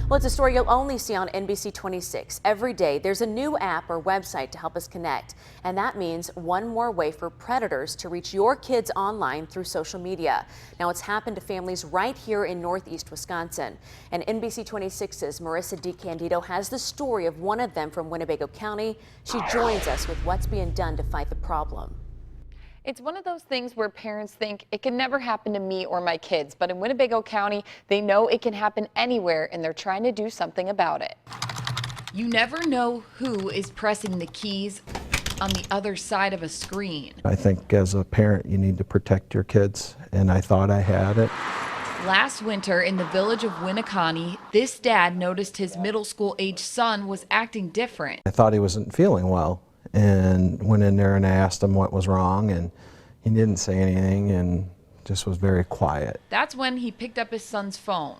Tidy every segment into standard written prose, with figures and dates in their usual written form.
Well, it's a story you'll only see on NBC 26. Every day, there's a new app or website to help us connect. And that means one more way for predators to reach your kids online through social media. Now, it's happened to families right here in Northeast Wisconsin. And NBC 26's Marissa DiCandido has the story of one of them from Winnebago County. She joins us with what's being done to fight the problem. It's one of those things where parents think it can never happen to me or my kids, but in Winnebago County, they know it can happen anywhere and they're trying to do something about it. You never know who is pressing the keys on the other side of a screen. I think as a parent, you need to protect your kids, and I thought I had it. Last winter in the village of Winnebago County, this dad noticed his middle school age son was acting different. I thought he wasn't feeling well, and went in there and asked him what was wrong, and he didn't say anything and just was very quiet. That's when he picked up his son's phone.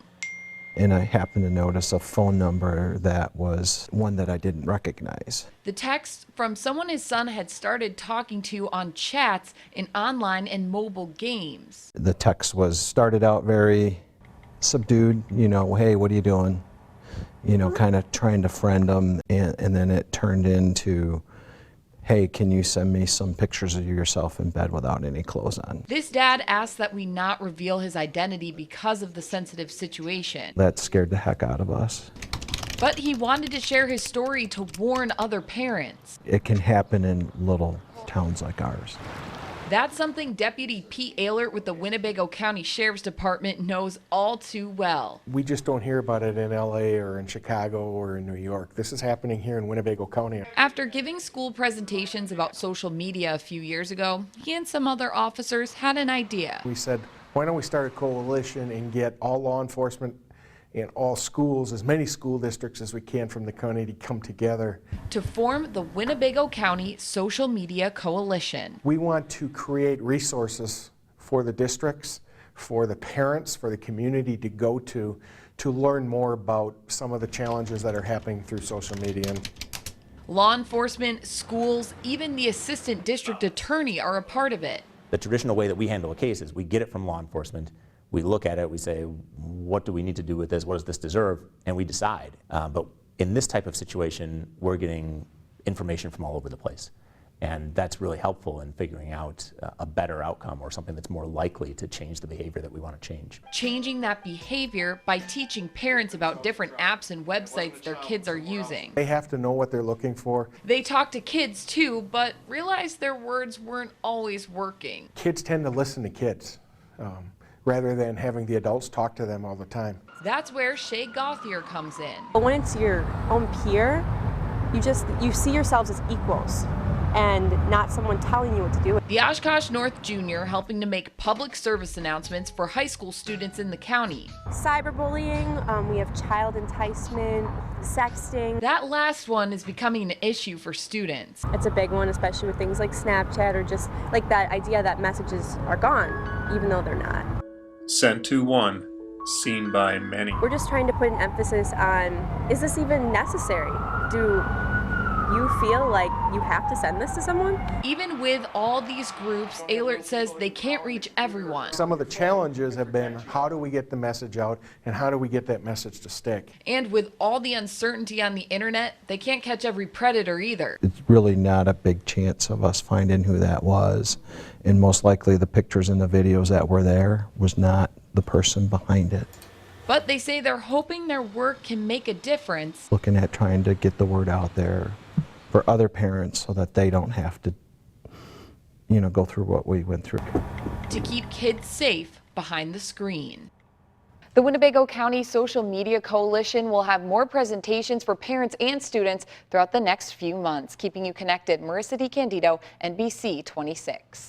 And I happened to notice a phone number that was one that I didn't recognize. The text from someone his son had started talking to on chats in online and mobile games. The text started out very subdued, you know, hey, what are you doing? You know, kind of trying to friend them, and then it turned into, hey, can you send me some pictures of yourself in bed without any clothes on? This dad asked that we not reveal his identity because of the sensitive situation. That scared the heck out of us. But he wanted to share his story to warn other parents. It can happen in little towns like ours. That's something Deputy Pete Ehlert with the Winnebago County Sheriff's Department knows all too well. We just don't hear about it in LA or in Chicago or in New York. This is happening here in Winnebago County. After giving school presentations about social media a few years ago, he and some other officers had an idea. We said, why don't we start a coalition and get all law enforcement and all schools, as many school districts as we can from the county, to come together To form the Winnebago County Social Media Coalition. We want to create resources for the districts, for the parents, for the community to go to learn more about some of the challenges that are happening through social media. Law enforcement, schools, even the assistant district attorney are a part of it. The traditional way that we handle a case is we get it from law enforcement, we look at it, we say, what do we need to do with this, what does this deserve, and we decide. But in this type of situation, we're getting information from all over the place. And that's really helpful in figuring out a better outcome or something that's more likely to change the behavior that we want to change. Changing that behavior by teaching parents about different apps and websites their kids are using. They have to know what they're looking for. They talk to kids too, but realized their words weren't always working. Kids tend to listen to kids rather than having the adults talk to them all the time. That's where Shay Gauthier comes in. But when it's your own peer, you see yourselves as equals and not someone telling you what to do. The Oshkosh North Junior helping to make public service announcements for high school students in the county. Cyberbullying, we have child enticement, sexting. That last one is becoming an issue for students. It's a big one, especially with things like Snapchat or just like that idea that messages are gone, even though they're not. Sent to one, seen by many. We're just trying to put an emphasis on, is this even necessary? Do you feel like you have to send this to someone? Even with all these groups, Ehlert says they can't reach everyone. Some of the challenges have been, how do we get the message out and how do we get that message to stick? And with all the uncertainty on the internet, they can't catch every predator either. It's really not a big chance of us finding who that was. And most likely the pictures and the videos that were there was not the person behind it. But they say they're hoping their work can make a difference. Looking at trying to get the word out there for other parents so that they don't have to, you know, go through what we went through. To keep kids safe behind the screen. The Winnebago County Social Media Coalition will have more presentations for parents and students throughout the next few months. Keeping you connected, Marissa DiCandido, NBC 26.